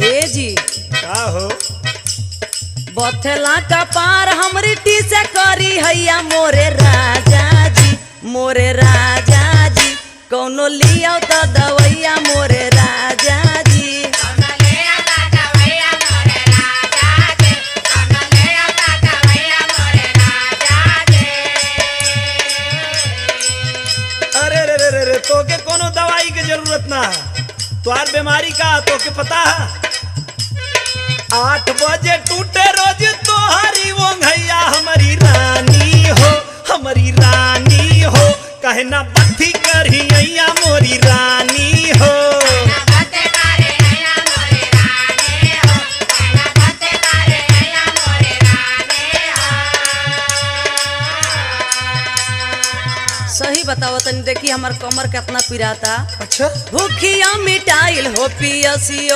ए जी का हो बथेला का पार हमरी टी से करी हैया मोरे राजा जी कौनो लिया तो दवैया मोरे राजा जी अरे रे रे रे रे तोके कोनो दवाई के जरूरत ना तोहार बीमारी का तोके पता है 8 बजे टूटे रोज तोहारी वो भैया हमारी रानी हो कहे ना बत्ती करी अइया मोरी रानी हो सही बताओ तनी देखी हमार कमर कितना पिराता। अच्छा भूखिया मिटाइल हो पियसियो